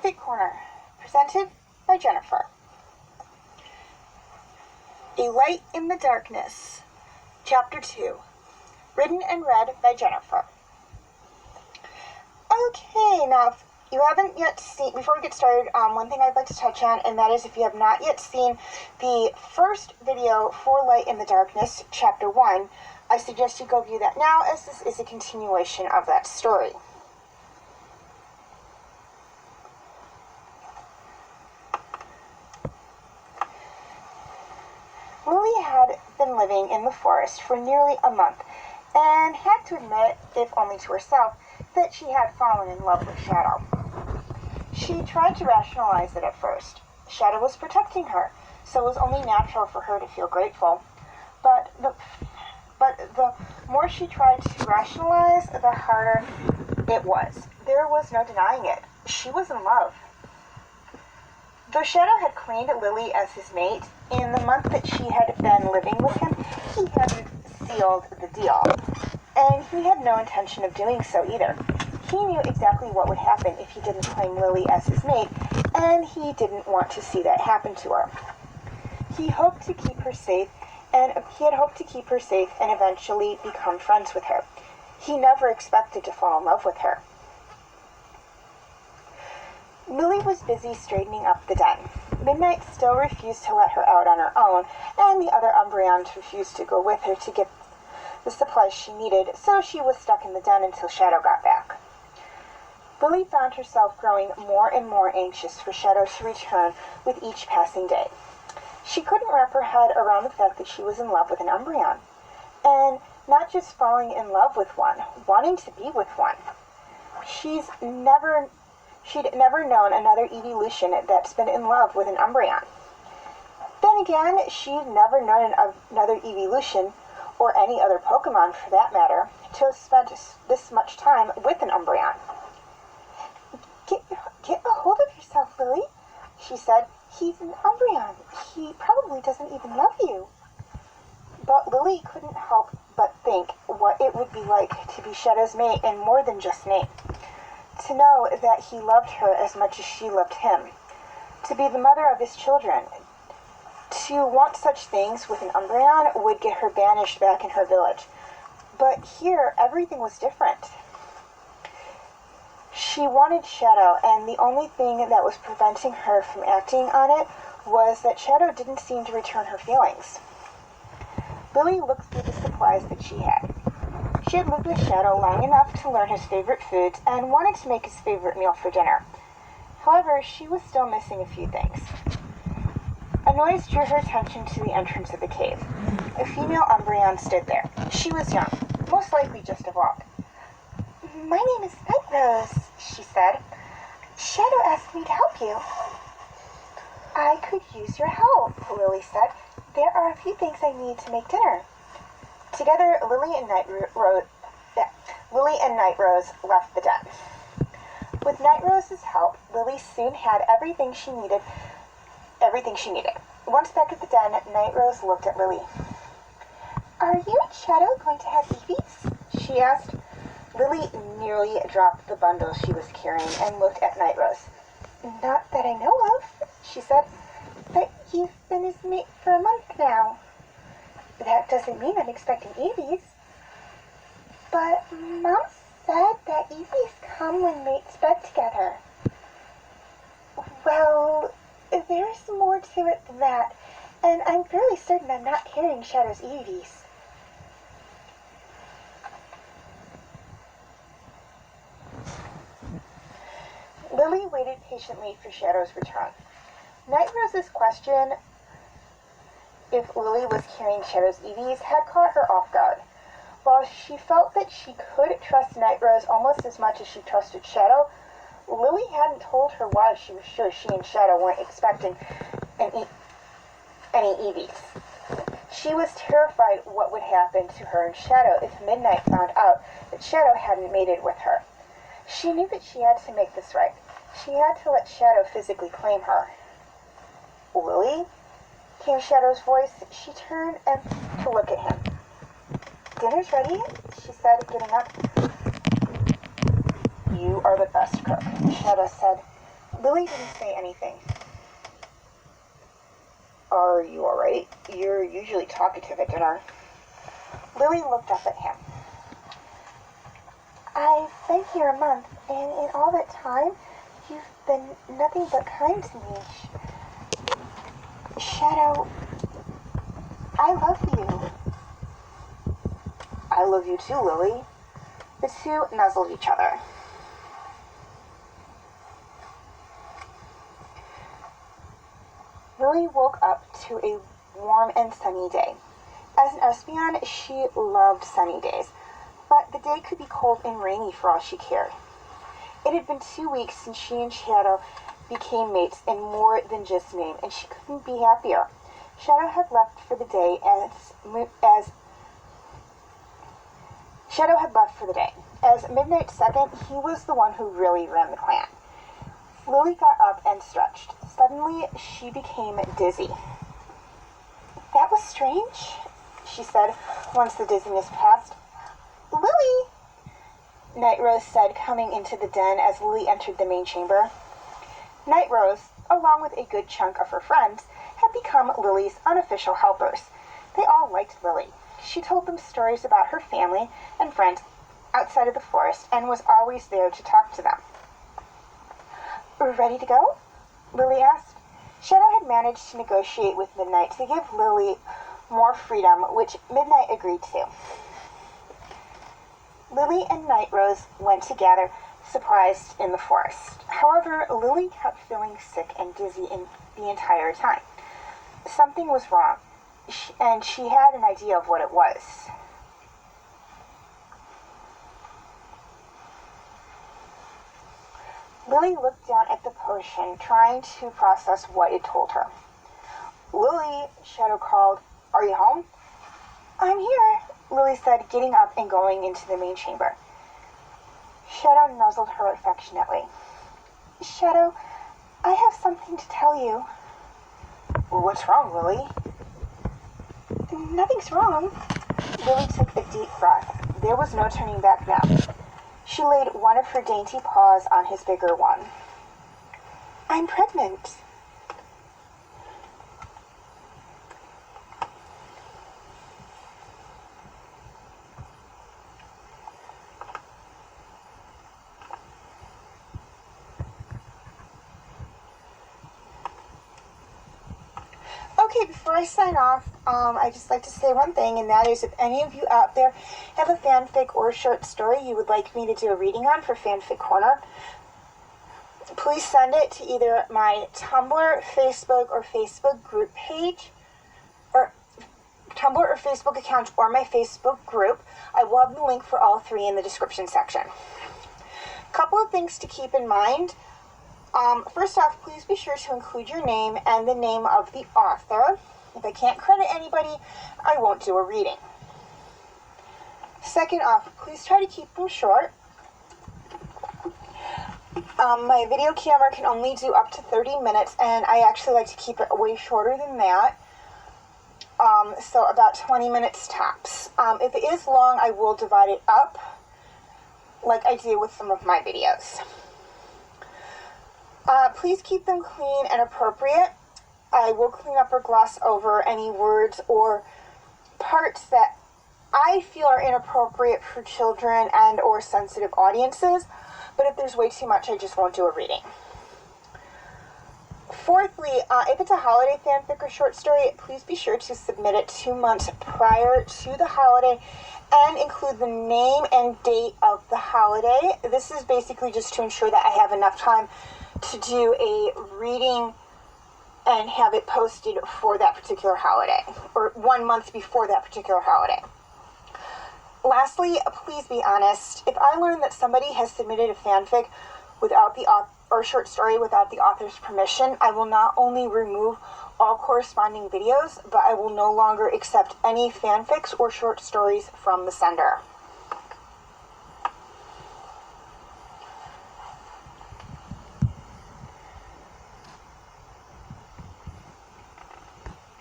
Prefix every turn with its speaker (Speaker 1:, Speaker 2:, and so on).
Speaker 1: Fanfic Corner, presented by Jennifer. A Light in the Darkness, Chapter 2, written and read by Jennifer. Okay, now if you haven't yet seen, before we get started, one thing I'd like to touch on, and that is if you have not yet seen the first video for Light in the Darkness, Chapter 1, I suggest you go view that now, as this is a continuation of that story. Lily had been living in the forest for nearly a month, and had to admit, if only to herself, that she had fallen in love with Shadow. She tried to rationalize it at first. Shadow was protecting her, so it was only natural for her to feel grateful. But the more she tried to rationalize, the harder it was. There was no denying it. She was in love. Though Shadow had claimed Lily as his mate, in the month that she had been living with him, he hadn't sealed the deal. And he had no intention of doing so either. He knew exactly what would happen if he didn't claim Lily as his mate, and he didn't want to see that happen to her. He had hoped to keep her safe and eventually become friends with her. He never expected to fall in love with her. Lily was busy straightening up the den. Midnight still refused to let her out on her own, and the other Umbreons refused to go with her to get the supplies she needed, so she was stuck in the den until Shadow got back. Lily found herself growing more and more anxious for Shadow to return with each passing day. She couldn't wrap her head around the fact that she was in love with an Umbreon, and not just falling in love with one, wanting to be with one. She'd never known another Eeveelution that's been in love with an Umbreon. Then again, she'd never known another Eeveelution, or any other Pokemon for that matter, to have spent this much time with an Umbreon. Get a hold of yourself, Lily, she said. He's an Umbreon. He probably doesn't even love you. But Lily couldn't help but think what it would be like to be Shadow's mate in more than just name. To know that he loved her as much as she loved him. To be the mother of his children. To want such things with an Umbreon would get her banished back in her village. But here, everything was different. She wanted Shadow, and the only thing that was preventing her from acting on it was that Shadow didn't seem to return her feelings. Lily looked through the supplies that she had. She had lived with Shadow long enough to learn his favorite foods and wanted to make his favorite meal for dinner. However, she was still missing a few things. A noise drew her attention to the entrance of the cave. A female Umbreon stood there. She was young, most likely just evolved. "My name is Night Rose," she said. "Shadow asked me to help you." "I could use your help," Lily said. "There are a few things I need to make dinner." Together, Lily and Night Rose left the den. With Night Rose's help, Lily soon had everything she needed. Once back at the den, Night Rose looked at Lily. "Are you and Shadow going to have Eevees?" she asked. Lily nearly dropped the bundle she was carrying and looked at Night Rose. "Not that I know of," she said. "But you've been his mate for a month now." "That doesn't mean I'm expecting Eevees." "But Mom said that Eevees come when mates bed together." "Well, there's more to it than that, and I'm fairly certain I'm not carrying Shadow's Eevees." Lily waited patiently for Shadow's return. Night Rose's question if Lily was carrying Shadow's Eevees had caught her off guard. While she felt that she could trust Night Rose almost as much as she trusted Shadow, Lily hadn't told her why she was sure she and Shadow weren't expecting any Eevees. She was terrified what would happen to her and Shadow if Midnight found out that Shadow hadn't mated with her. She knew that she had to make this right. She had to let Shadow physically claim her. "Lily?" came Shadow's voice. She turned to look at him. "Dinner's ready," she said, getting up. "You are the best cook," Shadow said. Lily didn't say anything. Are you alright? You're usually talkative at dinner. Lily looked up at him. I've been here a month, and in all that time, you've been nothing but kind to me. Shadow, I love you. I love you too, Lily. The two nuzzled each other. Lily woke up to a warm and sunny day. As an Espeon, she loved sunny days, but the day could be cold and rainy for all she cared. It had been 2 weeks since she and Shadow became mates in more than just name, and she couldn't be happier. Shadow had left for the day As Midnight Second, he was the one who really ran the clan. Lily got up and stretched. Suddenly, she became dizzy. That was strange, she said once the dizziness passed. Lily, Night Rose said, coming into the den as Lily entered the main chamber. Night Rose, along with a good chunk of her friends, had become Lily's unofficial helpers. They all liked Lily. She told them stories about her family and friends outside of the forest and was always there to talk to them. Ready to go? Lily asked. Shadow had managed to negotiate with Midnight to give Lily more freedom, which Midnight agreed to. Lily and Night Rose went together, surprised, in the forest. However, Lily kept feeling sick and dizzy the entire time. Something was wrong, and she had an idea of what it was. Lily looked down at the potion, trying to process what it told her. Lily, Shadow called. Are you home? I'm here, Lily said, getting up and going into the main chamber. Shadow nuzzled her affectionately. Shadow, I have something to tell you. What's wrong, Lily? Nothing's wrong. Lily took a deep breath. There was no turning back now. She laid one of her dainty paws on his bigger one. I'm pregnant. Okay, before I sign off, I'd just like to say one thing, and that is if any of you out there have a fanfic or short story you would like me to do a reading on for Fanfic Corner, please send it to either my Tumblr, Facebook, or Facebook group page, or Tumblr or Facebook account, or my Facebook group. I will have the link for all three in the description section. Couple of things to keep in mind. First off, please be sure to include your name and the name of the author. If I can't credit anybody, I won't do a reading. Second off, please try to keep them short. My video camera can only do up to 30 minutes, and I actually like to keep it way shorter than that. So about 20 minutes tops. If it is long, I will divide it up like I do with some of my videos. Please keep them clean and appropriate. I will clean up or gloss over any words or parts that I feel are inappropriate for children and or sensitive audiences, but if there's way too much, I just won't do a reading. Fourthly, if it's a holiday fanfic or short story, please be sure to submit it 2 months prior to the holiday and include the name and date of the holiday. This is basically just to ensure that I have enough time to do a reading and have it posted for that particular holiday, or 1 month before that particular holiday. Lastly, please be honest. If I learn that somebody has submitted a fanfic without the or short story without the author's permission, I will not only remove all corresponding videos, but I will no longer accept any fanfics or short stories from the sender.